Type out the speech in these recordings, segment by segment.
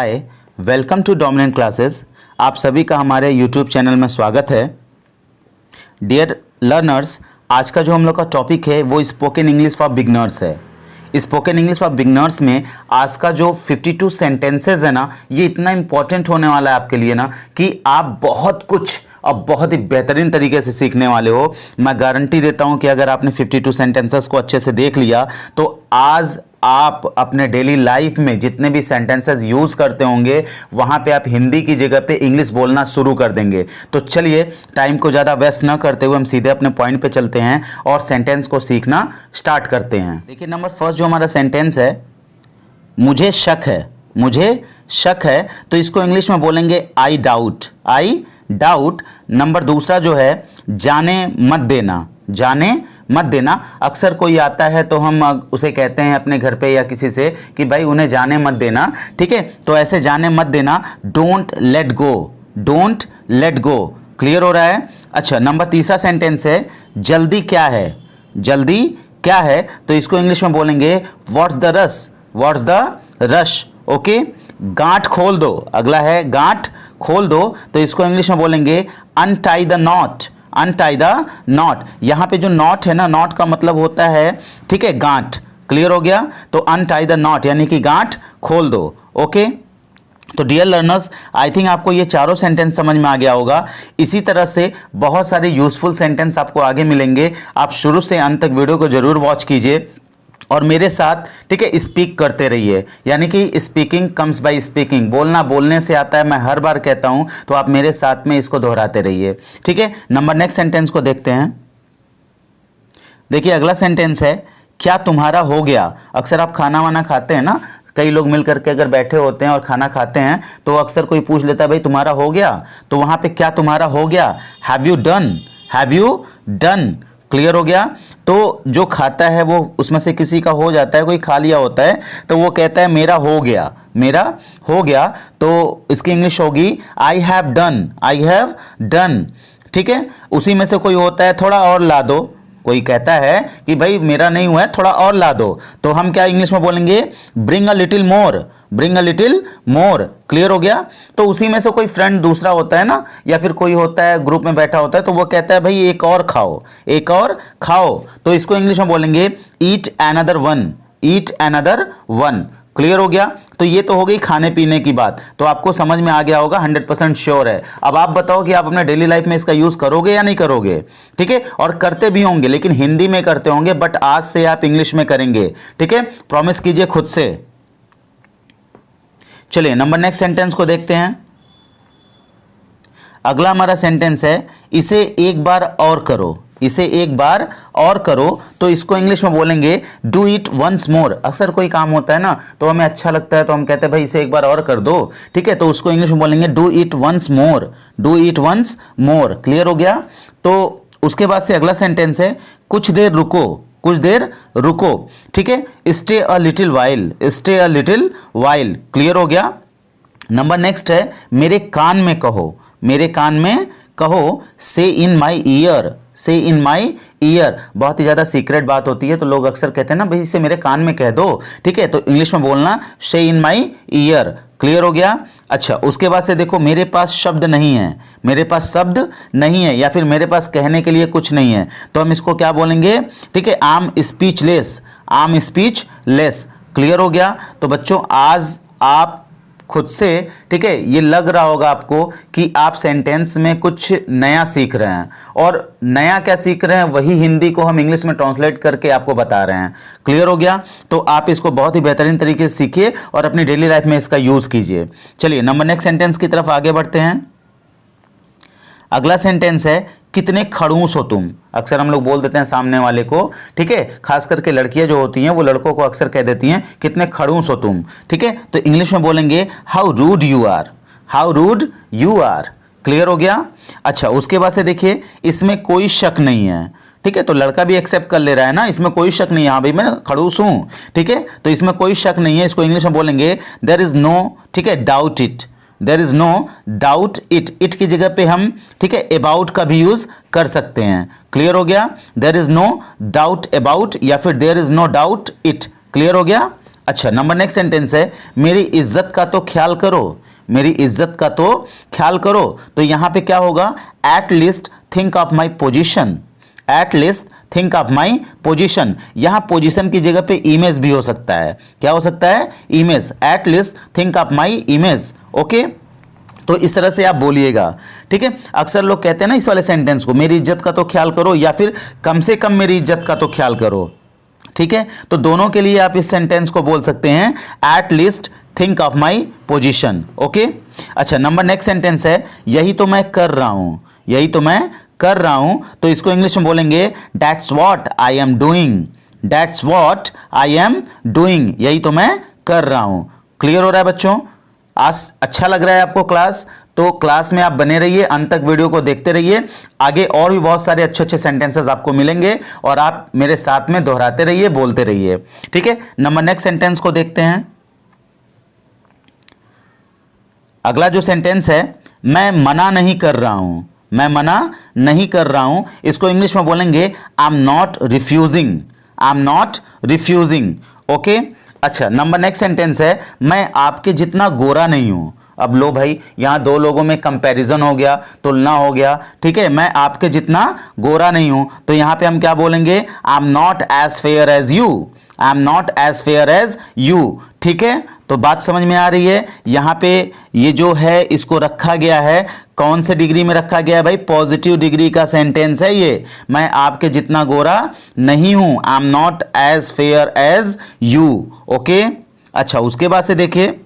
Hi, welcome to dominant classes. आप सभी का हमारे यूट्यूब चैनल में स्वागत है। डियर लर्नर्स, आज का जो हम लोग का टॉपिक है वो स्पोकन इंग्लिश फॉर बिगनर्स है। स्पोकन इंग्लिश फॉर बिगनर्स में आज का जो 52 सेंटेंसेस है ना, ये इतना इंपॉर्टेंट होने वाला है आपके लिए ना कि आप बहुत कुछ अब बहुत ही बेहतरीन तरीके से सीखने वाले हो। मैं गारंटी देता हूं कि अगर आपने 52 सेंटेंसेस को अच्छे से देख लिया तो आज आप अपने डेली लाइफ में जितने भी सेंटेंसेस यूज़ करते होंगे वहाँ पे आप हिंदी की जगह पे इंग्लिश बोलना शुरू कर देंगे। तो चलिए, टाइम को ज़्यादा वेस्ट ना करते हुए हम सीधे अपने पॉइंट पे चलते हैं और सेंटेंस को सीखना स्टार्ट करते हैं। देखिए, नंबर फर्स्ट जो हमारा सेंटेंस है, मुझे शक है। मुझे शक है तो इसको इंग्लिश में बोलेंगे I doubt. I doubt. Number दूसरा जो है, जाने मत देना। जाने मत देना। अक्सर कोई आता है तो हम उसे कहते हैं अपने घर पे या किसी से कि भाई उन्हें जाने मत देना, ठीक है। तो ऐसे जाने मत देना, don't let go. Don't let go. Clear हो रहा है? अच्छा, नंबर तीसरा सेंटेंस है, जल्दी क्या है। जल्दी क्या है तो इसको इंग्लिश में बोलेंगे what's the rush. What's the rush. Okay. गांठ खोल दो। अगला है गांठ खोल दो तो इसको इंग्लिश में बोलेंगे untie the not. Untie the not. यहाँ पे जो नॉट है ना, नॉट का मतलब होता है, ठीक है, गांठ। क्लियर हो गया? तो अनटाई द नॉट यानी कि गांठ खोल दो। ओके। तो डियर लर्नर्स, आई थिंक आपको ये चारों सेंटेंस समझ में आ गया होगा। इसी तरह से बहुत सारे यूजफुल सेंटेंस आपको आगे मिलेंगे। आप शुरू से अंत तक वीडियो को जरूर वॉच कीजिए और मेरे साथ, ठीक है, स्पीक करते रहिए। यानी कि स्पीकिंग कम्स बाय स्पीकिंग। बोलना बोलने से आता है, मैं हर बार कहता हूं, तो आप मेरे साथ में इसको दोहराते रहिए, ठीक है। नंबर नेक्स्ट सेंटेंस को देखते हैं। देखिए, अगला सेंटेंस है, क्या तुम्हारा हो गया। अक्सर आप खाना वाना खाते हैं ना, कई लोग मिल करके अगर बैठे होते हैं और खाना खाते हैं तो अक्सर कोई पूछ लेता है भाई तुम्हारा हो गया, तो वहां पे क्या तुम्हारा हो गया, have you done. Have you done. Clear हो गया? तो जो खाता है वो उसमें से किसी का हो जाता है, कोई खा लिया होता है तो वो कहता है मेरा हो गया। मेरा हो गया तो इसकी इंग्लिश होगी I have done. I have done. ठीक है। उसी में से कोई होता है थोड़ा और ला दो। कोई कहता है कि भाई मेरा नहीं हुआ है, थोड़ा और ला दो, तो हम क्या इंग्लिश में बोलेंगे, bring a little more. Bring a little more. Clear हो गया? तो उसी में से कोई फ्रेंड दूसरा होता है ना, या फिर कोई होता है ग्रुप में बैठा होता है तो वो कहता है भाई एक और खाओ, एक और खाओ, तो इसको इंग्लिश में बोलेंगे ईट अनदर वन। ईट अनदर वन। क्लियर हो गया? तो ये तो हो गई खाने पीने की बात, तो आपको समझ में आ गया होगा, 100% श्योर है। अब आप बताओ कि आप अपने डेली लाइफ में इसका यूज करोगे या नहीं करोगे, ठीक है। और करते भी होंगे, लेकिन हिंदी में करते होंगे, बट आज से आप इंग्लिश में करेंगे, ठीक है। प्रॉमिस कीजिए खुद से। चलिए, नंबर नेक्स्ट सेंटेंस को देखते हैं। अगला हमारा सेंटेंस है, इसे एक बार और करो। इसे एक बार और करो तो इसको इंग्लिश में बोलेंगे डू इट वंस मोर। अक्सर कोई काम होता है ना तो हमें अच्छा लगता है तो हम कहते हैं भाई इसे एक बार और कर दो, ठीक है, तो उसको इंग्लिश में बोलेंगे do it once more. Do it once more. Clear हो गया? तो उसके बाद से अगला सेंटेंस है, कुछ देर रुको। कुछ देर रुको, ठीक है, stay a little while. Stay a little while. Clear हो गया? नंबर नेक्स्ट है, मेरे कान में कहो। मेरे कान में कहो, से इन माई ईयर। से इन माई ईयर। बहुत ही ज़्यादा सीक्रेट बात होती है तो लोग अक्सर कहते हैं ना भाई इसे मेरे कान में कह दो, ठीक है, तो इंग्लिश में बोलना से इन माई ईयर। क्लियर हो गया? अच्छा, उसके बाद से देखो, मेरे पास शब्द नहीं है। मेरे पास शब्द नहीं है या फिर मेरे पास कहने के लिए कुछ नहीं है, तो हम इसको क्या बोलेंगे, ठीक है, I am speechless. I am speechless. Clear हो गया? तो बच्चों, आज आप खुद से, ठीक है, ये लग रहा होगा आपको कि आप सेंटेंस में कुछ नया सीख रहे हैं, और नया क्या सीख रहे हैं, वही हिंदी को हम इंग्लिश में ट्रांसलेट करके आपको बता रहे हैं। क्लियर हो गया? तो आप इसको बहुत ही बेहतरीन तरीके से सीखिए और अपनी डेली लाइफ में इसका यूज कीजिए। चलिए, नंबर नेक्स्ट सेंटेंस की तरफ आगे बढ़ते हैं। अगला सेंटेंस है, कितने खड़ूस हो तुम। अक्सर हम लोग बोल देते हैं सामने वाले को, ठीक है, खास करके लड़कियां जो होती हैं वो लड़कों को अक्सर कह देती हैं कितने खड़ूस हो तुम, ठीक है, तो इंग्लिश में बोलेंगे how rude you are. How rude you are. Clear हो गया? अच्छा, उसके बाद से देखिए, इसमें कोई शक नहीं है, ठीक है, तो लड़का भी एक्सेप्ट कर ले रहा है ना, इसमें कोई शक नहीं है, हाँ भाई मैं खड़ूस हूं, ठीक है, तो इसमें कोई शक नहीं है। इसको इंग्लिश में बोलेंगे देयर इज नो, ठीक है, doubt it. There is no doubt it. It की जगह पे हम, ठीक है, अबाउट का भी यूज कर सकते हैं। क्लियर हो गया? There is no doubt about या फिर there is no doubt it. Clear हो गया? अच्छा, नंबर नेक्स्ट सेंटेंस है मेरी इज्जत का तो ख्याल करो, मेरी इज्जत का तो ख्याल करो। तो यहां पे क्या होगा, at least think of my position, at least think of my position. यहां पोजिशन की जगह पे इमेज भी हो सकता है, क्या हो सकता है, image, at least think of my image. Okay, तो इस तरह से आप बोलिएगा, ठीक है। अक्सर लोग कहते हैं ना इस वाले सेंटेंस को, मेरी इज्जत का तो ख्याल करो, या फिर कम से कम मेरी इज्जत का तो ख्याल करो, ठीक है। तो दोनों के लिए आप इस सेंटेंस को बोल सकते हैं, at least think of my position. Okay, अच्छा, नंबर नेक्स्ट सेंटेंस है यही तो मैं कर रहा हूं, यही तो मैं कर रहा हूं। तो इसको इंग्लिश में बोलेंगे that's what I am doing, that's what I am doing, यही तो मैं कर रहा हूं। क्लियर हो रहा है बच्चों? आज अच्छा लग रहा है आपको क्लास? तो क्लास में आप बने रहिए, अंत तक वीडियो को देखते रहिए, आगे और भी बहुत सारे अच्छे अच्छे सेंटेंसेस आपको मिलेंगे और आप मेरे साथ में दोहराते रहिए, बोलते रहिए, ठीक है। नंबर नेक्स्ट सेंटेंस को देखते हैं। अगला जो सेंटेंस है, मैं मना नहीं कर रहा हूं, मैं मना नहीं कर रहा हूं। इसको इंग्लिश में बोलेंगे I am not refusing, I am not refusing. Okay, अच्छा, नंबर नेक्स्ट सेंटेंस है मैं आपके जितना गोरा नहीं हूं। अब लो भाई, यहां दो लोगों में कंपैरिजन हो गया, तुलना हो गया, ठीक है। मैं आपके जितना गोरा नहीं हूं, तो यहां पे हम क्या बोलेंगे, I am not as fair as you, I am not as fair as you, ठीक है। तो बात समझ में आ रही है? यहां पे ये जो है इसको रखा गया है, कौन से डिग्री में रखा गया है भाई, पॉजिटिव डिग्री का सेंटेंस है ये। मैं आपके जितना गोरा नहीं हूं, I am not as fair as you. Okay, अच्छा, उसके बाद से देखिए,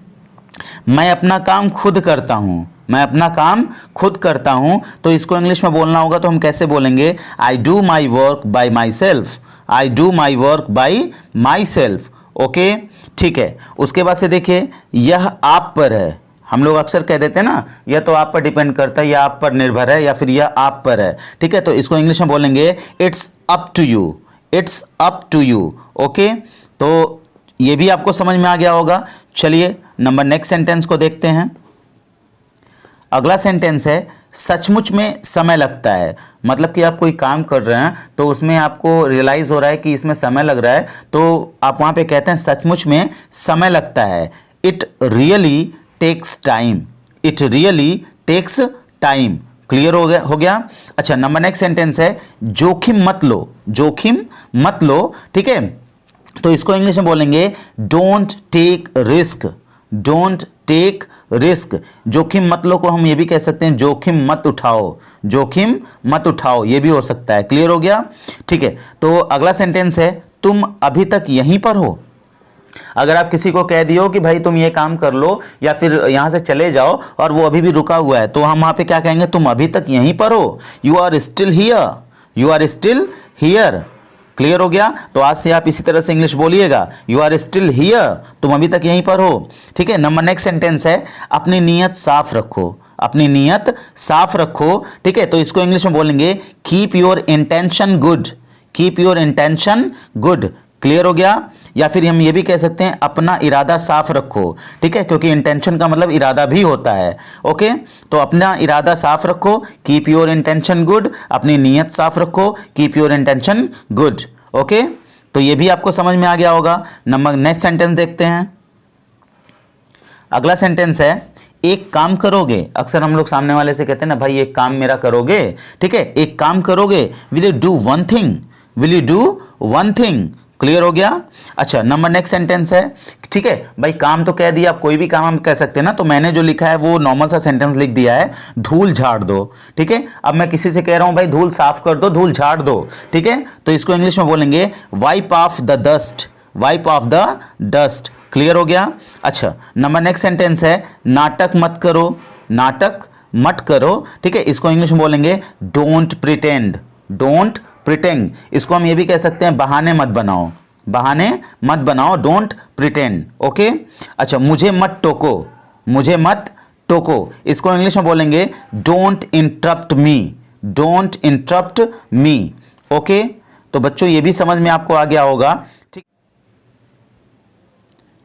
मैं अपना काम खुद करता हूं, मैं अपना काम खुद करता हूं। तो इसको इंग्लिश में बोलना होगा तो हम कैसे बोलेंगे, I do my work by my self, I do my work by my self. Okay, ठीक है। उसके बाद से देखिए, यह आप पर है। हम लोग अक्सर कह देते हैं ना, यह तो आप पर डिपेंड करता है, यह आप पर निर्भर है, या फिर यह आप पर है, ठीक है। तो इसको इंग्लिश में बोलेंगे it's up to you, it's up to you. Okay, तो ये भी आपको समझ में आ गया होगा। चलिए नंबर नेक्स्ट सेंटेंस को देखते हैं। अगला सेंटेंस है सचमुच में समय लगता है। मतलब कि आप कोई काम कर रहे हैं तो उसमें आपको रियलाइज हो रहा है कि इसमें समय लग रहा है, तो आप वहां पे कहते हैं सचमुच में समय लगता है। It really takes time, it really takes time. Clear हो गया? अच्छा, नंबर नेक्स्ट सेंटेंस है जोखिम मत लो, जोखिम मत लो, ठीक है। तो इसको इंग्लिश में बोलेंगे don't take risk, don't take risk. जोखिम मत लो को हम ये भी कह सकते हैं जोखिम मत उठाओ, जोखिम मत उठाओ, ये भी हो सकता है। क्लियर हो गया? ठीक है। तो अगला सेंटेंस है तुम अभी तक यहीं पर हो। अगर आप किसी को कह दियो कि भाई तुम ये काम कर लो या फिर यहां से चले जाओ और वो अभी भी रुका हुआ है, तो हम वहां पे क्या कहेंगे, तुम अभी तक यहीं पर हो, you are still here, you are still here. Clear हो गया? तो आज से आप इसी तरह से इंग्लिश बोलिएगा, यू आर स्टिल हियर, तुम अभी तक यहीं पर हो, ठीक है। नंबर नेक्स्ट सेंटेंस है अपनी नीयत साफ रखो, अपनी नीयत साफ रखो, ठीक है। तो इसको इंग्लिश में बोलेंगे keep your intention good, keep your intention good. Clear हो गया? या फिर हम ये भी कह सकते हैं अपना इरादा साफ रखो, ठीक है, क्योंकि इंटेंशन का मतलब इरादा भी होता है। ओके, तो अपना इरादा साफ रखो, कीप योर इंटेंशन गुड, अपनी नीयत साफ रखो, keep your intention good. Okay, तो ये भी आपको समझ में आ गया होगा। नंबर नेक्स्ट सेंटेंस देखते हैं। अगला सेंटेंस है एक काम करोगे। अक्सर हम लोग सामने वाले से कहते हैं ना, भाई एक काम मेरा करोगे, ठीक है, एक काम करोगे, will you do one thing, will you do one thing. Clear हो गया? अच्छा, नंबर नेक्स्ट सेंटेंस है, ठीक है भाई, काम तो कह दिया, आप कोई भी काम हम कह सकते हैं ना, तो मैंने जो लिखा है वो नॉर्मल सा सेंटेंस लिख दिया है, धूल झाड़ दो, ठीक है। अब मैं किसी से कह रहा हूं भाई धूल साफ कर दो, धूल झाड़ दो, ठीक है, तो इसको इंग्लिश में बोलेंगे wipe off the dust, wipe off the dust. Clear हो गया? अच्छा, नंबर नेक्स्ट सेंटेंस है नाटक मत करो, नाटक मत करो, ठीक है, इसको इंग्लिश में बोलेंगे डोंट प्रिटेंड, डोंट प्रिटेंड। इसको हम ये भी कह सकते हैं बहाने मत बनाओ, बहाने मत बनाओ, डोंट प्रिटेंड। ओके, अच्छा, मुझे मत टोको, मुझे मत टोको, इसको इंग्लिश में बोलेंगे don't interrupt me, don't interrupt me. Okay, तो बच्चों ये भी समझ में आपको आ गया होगा। ठीक,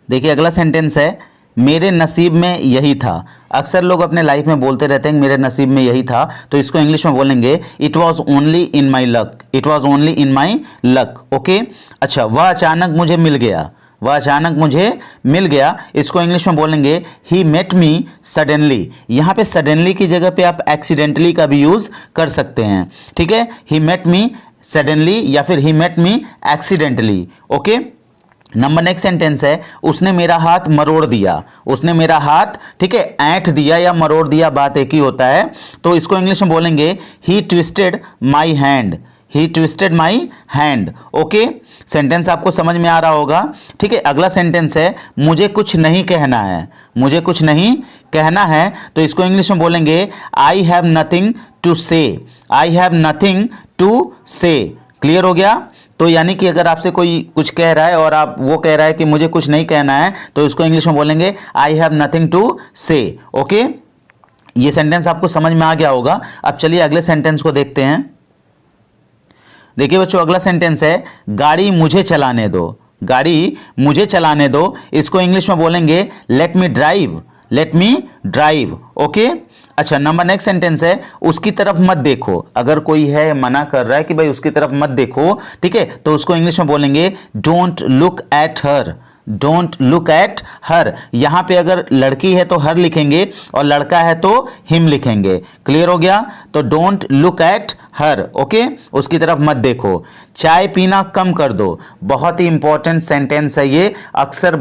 देखिए अगला सेंटेंस है मेरे नसीब में यही था। अक्सर लोग अपने लाइफ में बोलते रहते हैं मेरे नसीब में यही था, तो इसको इंग्लिश में बोलेंगे it was only in my luck, it was only in my luck. Okay, अच्छा, वह अचानक मुझे मिल गया, वह अचानक मुझे मिल गया, इसको इंग्लिश में बोलेंगे ही मेट मी सडनली। यहाँ पे सडनली की जगह पे आप एक्सीडेंटली का भी यूज़ कर सकते हैं, ठीक है। ही मेट मी सडनली या फिर he met me accidentally, okay. Number next sentence है उसने मेरा हाथ मरोड़ दिया। उसने मेरा हाथ, ठीक है, ऐंठ दिया या मरोड़ दिया, बात एक ही होता है। तो इसको इंग्लिश में बोलेंगे he twisted my hand. He twisted my hand, okay. Sentence आपको समझ में आ रहा होगा, ठीक है। अगला सेंटेंस है मुझे कुछ नहीं कहना है। मुझे कुछ नहीं कहना है, तो इसको इंग्लिश में बोलेंगे आई हैव नथिंग टू से। आई हैव नथिंग टू से, क्लियर हो गया। तो यानी कि अगर आपसे कोई कुछ कह रहा है और आप वो कह रहा है कि मुझे कुछ नहीं कहना है, तो इसको इंग्लिश में बोलेंगे आई हैव नथिंग टू से, ओके। ये सेंटेंस आपको समझ में आ गया होगा। अब चलिए अगले सेंटेंस को देखते हैं। देखिए बच्चों, अगला सेंटेंस है गाड़ी मुझे चलाने दो। गाड़ी मुझे चलाने दो, इसको इंग्लिश में बोलेंगे let me drive. Let me drive, okay. अच्छा, नंबर नेक्स्ट सेंटेंस है उसकी तरफ मत देखो। अगर कोई है मना कर रहा है कि भाई उसकी तरफ मत देखो, ठीक है, तो उसको इंग्लिश में बोलेंगे don't look at her. Don't look at her. यहां पे अगर लड़की है तो हर लिखेंगे और लड़का है तो हिम लिखेंगे, क्लियर हो गया। तो don't look at her, okay, उसकी तरफ मत देखो। चाय पीना कम कर दो, बहुत ही इंपॉर्टेंट सेंटेंस है ये। अक्सर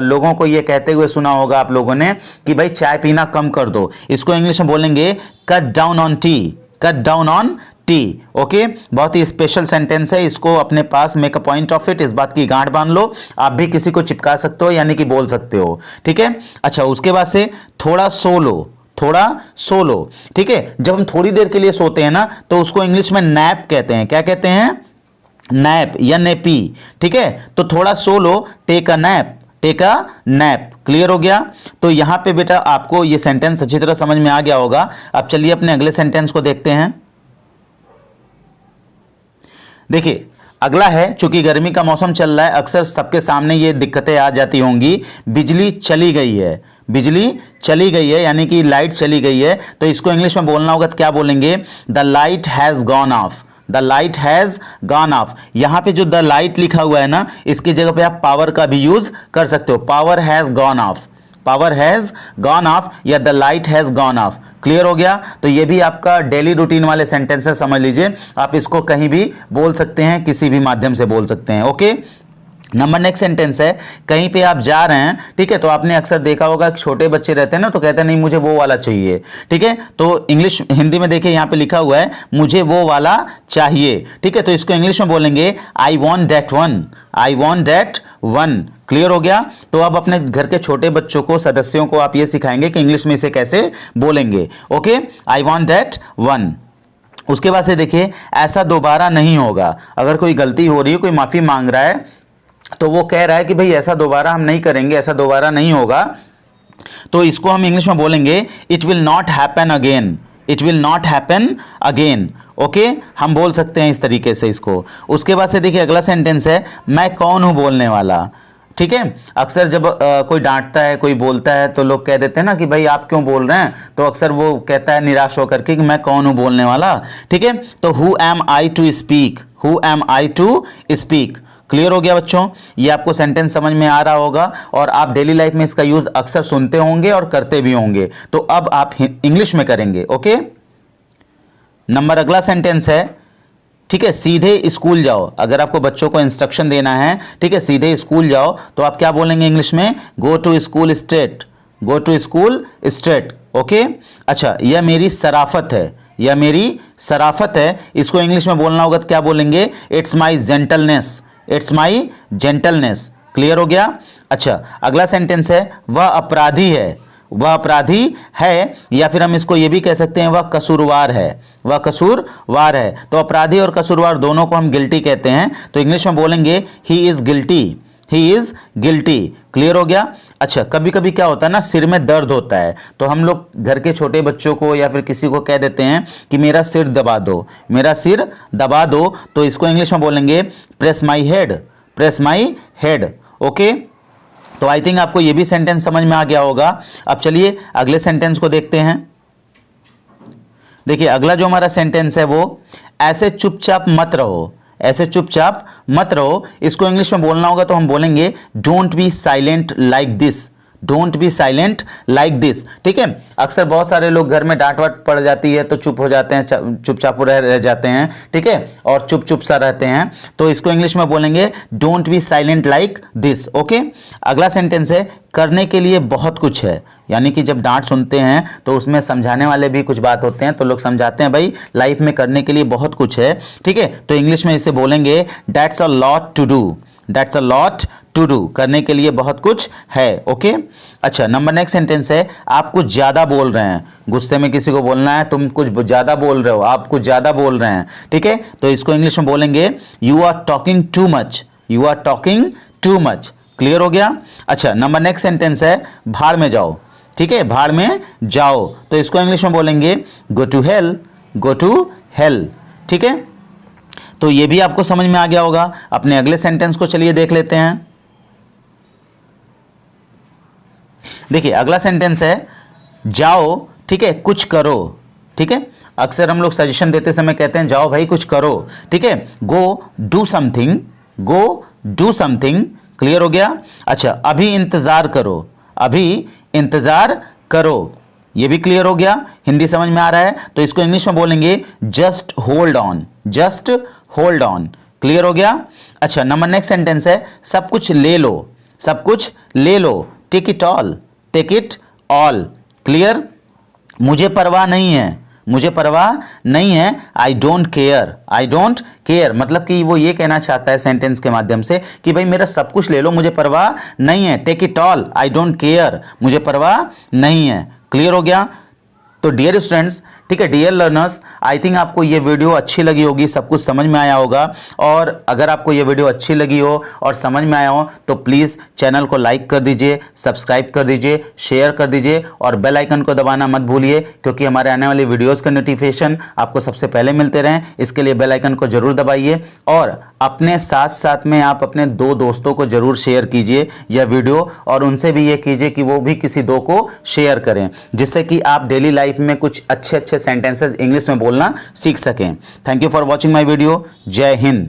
लोगों को ये कहते हुए सुना होगा आप लोगों ने कि भाई चाय पीना कम कर दो। इसको इंग्लिश में बोलेंगे cut down on tea. Cut down on tea, okay. बहुत ही स्पेशल सेंटेंस है, इसको अपने पास make a point of it, इस बात की गांठ बांध लो। आप भी किसी को चिपका सकते हो, यानी कि बोल सकते हो, ठीक है। अच्छा, उसके बाद से थोड़ा सो लो। थोड़ा सो लो, ठीक है। जब हम थोड़ी देर के लिए सोते हैं ना, तो उसको इंग्लिश में नैप कहते हैं। क्या कहते हैं? नैप या नेपी, ठीक है। तो थोड़ा सो लो, take a nap. Take a nap, clear हो गया। तो यहां पे बेटा आपको ये सेंटेंस अच्छी तरह समझ में आ गया होगा। अब चलिए अपने अगले सेंटेंस को देखते हैं। देखिए अगला है, चूंकि गर्मी का मौसम चल रहा है, अक्सर सबके सामने ये दिक्कतें आ जाती होंगी। बिजली चली गई है। बिजली चली गई है यानी कि लाइट चली गई है, तो इसको इंग्लिश में बोलना होगा तो क्या बोलेंगे? The light has gone of. The light has gone of. यहाँ पे जो द लाइट लिखा हुआ है ना, इसकी जगह पे आप पावर का भी यूज कर सकते हो। Power has gone off. Power has gone off या the light has gone off, clear हो गया। तो ये भी आपका डेली रूटीन वाले सेंटेंस है, समझ लीजिए। आप इसको कहीं भी बोल सकते हैं, किसी भी माध्यम से बोल सकते हैं, ओके। नंबर नेक्स्ट सेंटेंस है कहीं पे आप जा रहे हैं, ठीक है, तो आपने अक्सर देखा होगा कि छोटे बच्चे रहते हैं ना, तो कहते हैं नहीं मुझे वो वाला चाहिए, ठीक है। तो इंग्लिश हिंदी में देखिए यहाँ पे लिखा हुआ है मुझे वो वाला चाहिए, ठीक है। तो इसको इंग्लिश में बोलेंगे I want that one. I want that one, clear हो गया। तो अब अपने घर के छोटे बच्चों को, सदस्यों को आप ये सिखाएंगे कि इंग्लिश में इसे कैसे बोलेंगे, okay. I want that one. उसके बाद से देखिए ऐसा दोबारा नहीं होगा। अगर कोई गलती हो रही है, कोई माफ़ी मांग रहा है, तो वो कह रहा है कि भाई ऐसा दोबारा हम नहीं करेंगे, ऐसा दोबारा नहीं होगा, तो इसको हम इंग्लिश में बोलेंगे it will not happen again. It will not happen again, okay. हम बोल सकते हैं इस तरीके से इसको। उसके बाद से देखिए अगला सेंटेंस है मैं कौन हूं बोलने वाला, ठीक है। अक्सर जब कोई डांटता है, कोई बोलता है, तो लोग कह देते हैं ना कि भाई आप क्यों बोल रहे हैं, तो अक्सर वो कहता है निराश होकर के कि मैं कौन हूं बोलने वाला, ठीक है। तो who am I to speak. Who am I to speak, clear हो गया बच्चों। ये आपको सेंटेंस समझ में आ रहा होगा और आप डेली लाइफ में इसका यूज अक्सर सुनते होंगे और करते भी होंगे। तो अब आप इंग्लिश में करेंगे, ओके। नंबर अगला सेंटेंस है, ठीक है, सीधे स्कूल जाओ। अगर आपको बच्चों को इंस्ट्रक्शन देना है, ठीक है, सीधे स्कूल जाओ, तो आप क्या बोलेंगे इंग्लिश में? Go to school straight. Go to school straight, okay. अच्छा, यह मेरी शराफत है। यह मेरी शराफत है, इसको इंग्लिश में बोलना होगा तो क्या बोलेंगे? It's my gentleness. It's my gentleness, clear हो गया। अच्छा, अगला सेंटेंस है वह अपराधी है। वह अपराधी है, या फिर हम इसको ये भी कह सकते हैं वह कसूरवार है। वह कसूरवार है। तो अपराधी और कसूरवार दोनों को हम गिल्टी कहते हैं, तो इंग्लिश में बोलेंगे he is guilty. He is guilty, clear हो गया। अच्छा, कभी कभी क्या होता है ना, सिर में दर्द होता है, तो हम लोग घर के छोटे बच्चों को या फिर किसी को कह देते हैं कि मेरा सिर दबा दो। मेरा सिर दबा दो, तो इसको इंग्लिश में बोलेंगे press my head. Press my head, okay. तो आई थिंक आपको ये भी सेंटेंस समझ में आ गया होगा। अब चलिए अगले सेंटेंस को देखते हैं। देखिए अगला जो हमारा सेंटेंस है वो ऐसे चुपचाप मत रहो। ऐसे चुपचाप मत रहो। इसको इंग्लिश में बोलना होगा तो हम बोलेंगे don't be silent like this, don't be silent like this. ठीक है, अक्सर बहुत सारे लोग घर में डांट वाट पड़ जाती है तो चुप हो जाते हैं, चुपचाप रह जाते हैं, ठीक है, और चुप चुप सा रहते हैं। तो इसको इंग्लिश में बोलेंगे don't be silent like this. Okay, अगला सेंटेंस है करने के लिए बहुत कुछ है। यानी कि जब डांट सुनते हैं तो उसमें समझाने वाले भी कुछ बात होते हैं, तो लोग समझाते हैं भाई लाइफ में करने के लिए बहुत कुछ है। ठीक है, तो इंग्लिश में इसे बोलेंगे that's a lot to do, that's a lot to do, करने के लिए बहुत कुछ है। ओके, अच्छा, नंबर नेक्स्ट सेंटेंस है आप कुछ ज़्यादा बोल रहे हैं। गुस्से में किसी को बोलना है तुम कुछ ज़्यादा बोल रहे हो, आप कुछ ज़्यादा बोल रहे हैं। ठीक है, तो इसको इंग्लिश में बोलेंगे you are talking too much, you are talking too much. Clear हो गया। अच्छा, नंबर नेक्स्ट सेंटेंस है भाड़ में जाओ। ठीक है, भाड़ में जाओ, तो इसको इंग्लिश में बोलेंगे go to hell, go to hell. ठीक है, तो ये भी आपको समझ में आ गया होगा। अपने अगले सेंटेंस को चलिए देख लेते हैं। देखिए अगला सेंटेंस है जाओ, ठीक है, कुछ करो। ठीक है, अक्सर हम लोग सजेशन देते समय कहते हैं जाओ भाई कुछ करो। ठीक है, go do something, go do something. Clear हो गया। अच्छा, अभी इंतजार करो, अभी इंतजार करो, ये भी क्लियर हो गया। हिंदी समझ में आ रहा है तो इसको इंग्लिश में बोलेंगे just hold on, just hold on. Clear हो गया। अच्छा, नंबर नेक्स्ट सेंटेंस है सब कुछ ले लो, सब कुछ ले लो, take it all, take it all. Clear, मुझे परवाह नहीं है, मुझे परवाह नहीं है, I don't care, I don't care. मतलब कि वो ये कहना चाहता है सेंटेंस के माध्यम से कि भाई मेरा सब कुछ ले लो, मुझे परवाह नहीं है। Take it all, I don't care, मुझे परवाह नहीं है। क्लियर हो गया। तो डियर स्टूडेंट्स, ठीक है, डियर लर्नर्स, आई थिंक आपको ये वीडियो अच्छी लगी होगी, सब कुछ समझ में आया होगा। और अगर आपको ये वीडियो अच्छी लगी हो और समझ में आया हो तो प्लीज़ चैनल को लाइक कर दीजिए, सब्सक्राइब कर दीजिए, शेयर कर दीजिए और बेल आइकन को दबाना मत भूलिए, क्योंकि हमारे आने वाली वीडियोज़ का नोटिफिकेशन आपको सबसे पहले मिलते रहें। इसके लिए बेल आइकन को जरूर दबाइए और अपने साथ साथ में आप अपने 2 दोस्तों को जरूर शेयर कीजिए यह वीडियो, और उनसे भी ये कीजिए कि वो भी किसी 2 को शेयर करें, जिससे कि आप डेली लाइफ में कुछ अच्छे अच्छे सेंटेंसेस इंग्लिश में बोलना सीख सकें। Thank you for watching my video. जय हिंद।